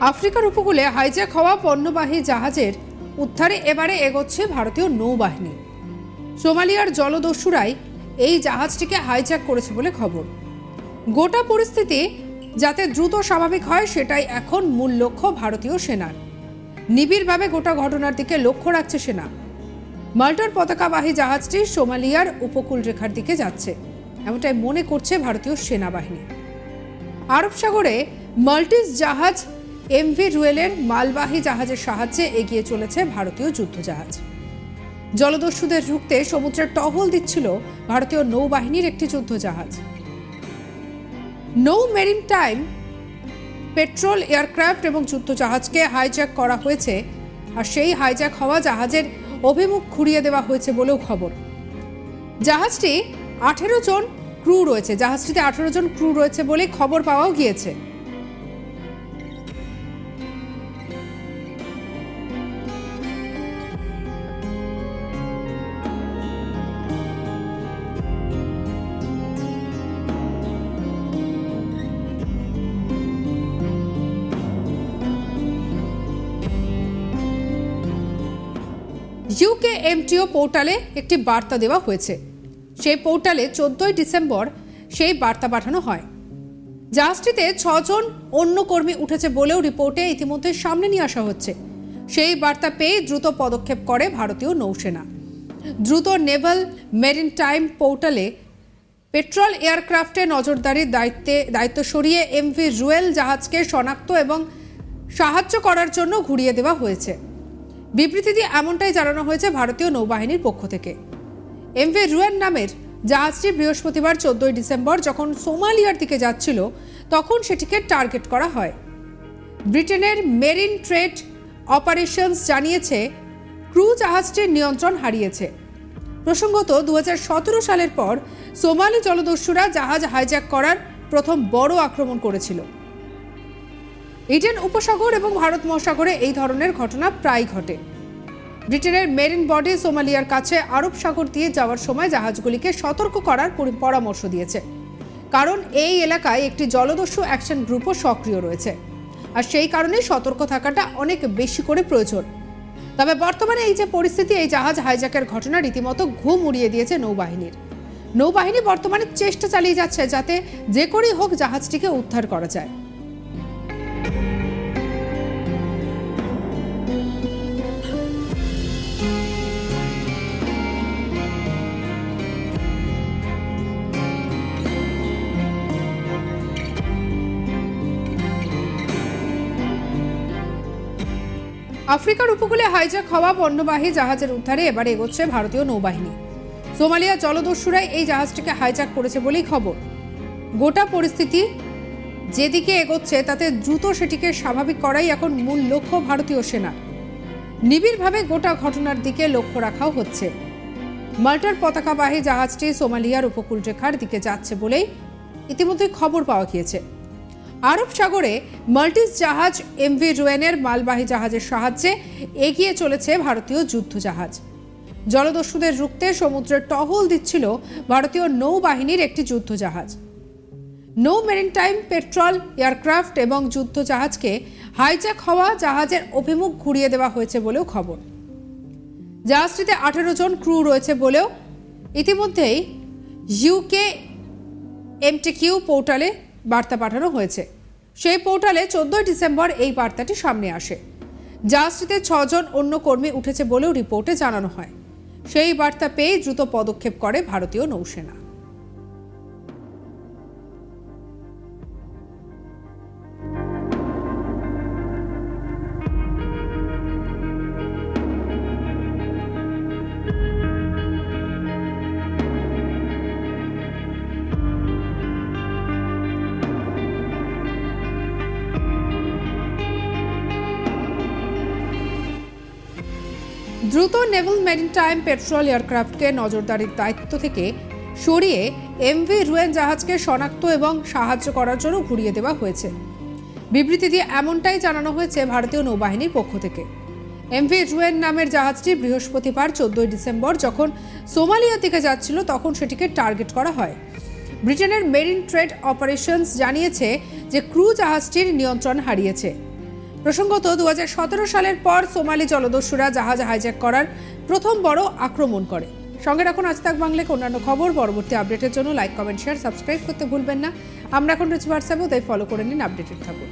আফ্রিকার উপকূলে হাইজ্যাক হওয়া পণ্যবাহী জাহাজের উদ্ধারে এবারে এগোচ্ছে ভারতীয় নৌবাহিনী। সোমালিয়ার জলদস্যুরাই এই জাহাজটিকে হাইজ্যাক করেছে বলে খবর। গোটা পরিস্থিতি যাতে দ্রুত স্বাভাবিক হয় সেটাই এখন মূল লক্ষ্য ভারতীয় সেনার। নিবিড়ভাবে গোটা ঘটনার দিকে লক্ষ্য রাখছে সেনা। মাল্টার পতাকাবাহী জাহাজটি সোমালিয়ার উপকূল রেখার দিকে যাচ্ছে, এমনটাই মনে করছে ভারতীয় সেনাবাহিনী। আরব সাগরে মাল্টিস জাহাজ এমভি রুয়েলের মালবাহী জাহাজের সাহায্যে এগিয়ে চলেছে ভারতীয় যুদ্ধজাহাজ। জলদস্যুদের রুখতে সমুদ্রে টহল দিচ্ছিল ভারতীয় নৌবাহিনীর একটি যুদ্ধজাহাজ। নৌ মেরিটাইম পেট্রোল এয়ারক্রাফট এবং যুদ্ধজাহাজকে হাইজ্যাক করা হয়েছে, আর সেই হাইজ্যাক হওয়া জাহাজের অভিমুখ ঘুরিয়ে দেওয়া হয়েছে বলেও খবর। জাহাজটি 18 জন ক্রু রয়েছে, জাহাজটিতে 18 জন ক্রু রয়েছে বলে খবর পাওয়াও গিয়েছে। UKMTO পোর্টালে একটি বার্তা দেওয়া হয়েছে। সেই পোর্টালে 14 ডিসেম্বর সেই বার্তা পাঠানো হয়। জাহাজটিতে 6 জন অন্য কর্মী উঠেছে বলেও রিপোর্টে ইতিমধ্যে সামনে নিয়ে আসা হচ্ছে। সেই বার্তা পেয়ে দ্রুত পদক্ষেপ করে ভারতীয় নৌসেনা। দ্রুত নেভাল মেরিটাইম পোর্টালে পেট্রোল এয়ারক্রাফটে নজরদারির দায়িত্ব সরিয়ে এমভি রুয়েল জাহাজকে শনাক্ত এবং সাহায্য করার জন্য ঘুরিয়ে দেওয়া হয়েছে। বিবৃতি দিয়ে এমনটাই জানানো হয়েছে ভারতীয় নৌবাহিনীর পক্ষ থেকে। এমভি রুয়েল নামের জাহাজটি বৃহস্পতিবার 14 ডিসেম্বর যখন সোমালিয়ার দিকে যাচ্ছিল তখন সেটিকে টার্গেট করা হয়। ব্রিটেনের মেরিন ট্রেড অপারেশনস জানিয়েছে ক্রু জাহাজটির নিয়ন্ত্রণ হারিয়েছে। প্রসঙ্গত 2017 সালের পর সোমালি জলদস্যুরা জাহাজ হাইজ্যাক করার প্রথম বড় আক্রমণ করেছিল। ইডেন উপসাগর এবং ভারত মহাসাগরে এই ধরনের ঘটনা প্রায় ঘটে। ব্রিটেনের মেরিন বডি সোমালিয়ার কাছে আরব সাগর দিয়ে যাওয়ার সময় জাহাজগুলিকে সতর্ক করার পরামর্শ দিয়েছে, কারণ এই এলাকায় একটি জলদস্যু অ্যাকশন গ্রুপও সক্রিয় রয়েছে, আর সেই কারণে সতর্ক থাকাটা অনেক বেশি করে প্রয়োজন। তবে বর্তমানে এই যে পরিস্থিতি, এই জাহাজ হাইজ্যাকের ঘটনা রীতিমতো ঘুম উড়িয়ে দিয়েছে নৌবাহিনীর। নৌবাহিনী বর্তমানে চেষ্টা চালিয়ে যাচ্ছে যাতে যে করেই হোক জাহাজটিকে উদ্ধার করা যায়। আফ্রিকার উপকূলে হাইজ্যাক হওয়া পণ্যবাহী জাহাজের উদ্ধারে এবারে এগোচ্ছে ভারতীয় নৌবাহিনী। সোমালিয়া জলদস্যুরাই এই জাহাজটিকে হাইজ্যাক করেছে বলেই খবর। গোটা পরিস্থিতি যেদিকে এগোচ্ছে তাতে দ্রুত সেটিকে স্বাভাবিক করাই এখন মূল লক্ষ্য ভারতীয় সেনার। নিবিড়ভাবে গোটা ঘটনার দিকে লক্ষ্য রাখাও হচ্ছে। মাল্টার পতাকাবাহী জাহাজটি সোমালিয়ার উপকূল রেখার দিকে যাচ্ছে বলেই ইতিমধ্যে খবর পাওয়া গিয়েছে। আরব সাগরে মাল্টিস জাহাজ এমভি রুয়েলের মালবাহী জাহাজের সাহায্যে এগিয়ে চলেছে ভারতীয় যুদ্ধজাহাজ। জলদস্যুদের রুখতে সমুদ্রে টহল দিচ্ছিল ভারতীয় নৌবাহিনীর একটি যুদ্ধজাহাজ। নৌ মেরিটাইম পেট্রোল এয়ারক্রাফট এবং যুদ্ধজাহাজকে হাইজ্যাক হওয়া জাহাজের অভিমুখ ঘুরিয়ে দেওয়া হয়েছে বলেও খবর। জাহাজটিতে 18 জন ক্রু রয়েছে বলেও ইতিমধ্যেই UKMTQ পোর্টালে বার্তা পাঠানো হয়েছে। সেই পোর্টালে 14 ডিসেম্বর এই বার্তাটি সামনে আসে। জাহাজটিতে 6 জন অন্য কর্মী উঠেছে বলেও রিপোর্টে জানানো হয়। সেই বার্তা পেয়ে দ্রুত পদক্ষেপ করে ভারতীয় নৌসেনা। দ্রুত নেভাল মেরিটাইম পেট্রোল এয়ারক্রাফটকে নজরদারির দায়িত্ব থেকে সরিয়ে এমভি রুয়েল জাহাজকে শনাক্ত এবং সাহায্য করার জন্য ঘুরিয়ে দেওয়া হয়েছে। বিবৃতি দিয়ে এমনটাই জানানো হয়েছে ভারতীয় নৌবাহিনীর পক্ষ থেকে। এমভি রুয়েল নামের জাহাজটি বৃহস্পতিবার 14 ডিসেম্বর যখন সোমালিয়ার দিকে যাচ্ছিল তখন সেটিকে টার্গেট করা হয়। ব্রিটেনের মেরিন ট্রেড অপারেশনস জানিয়েছে যে ক্রু জাহাজটির নিয়ন্ত্রণ হারিয়েছে। প্রসঙ্গত 2017 সালের পর সোমালি জলদস্যুরা জাহাজ হাইজ্যাক করার প্রথম বড় আক্রমণ করে। সঙ্গে রাখুন আজ তাক বাংলাকে অন্যান্য খবর। পরবর্তী আপডেটের জন্য লাইক, কমেন্ট, শেয়ার, সাবস্ক্রাইব করতে ভুলবেন না। আমরা এখন রয়েছি হোয়াটসঅ্যাপে, তাই ফলো করে নিন, আপডেটেড থাকুন।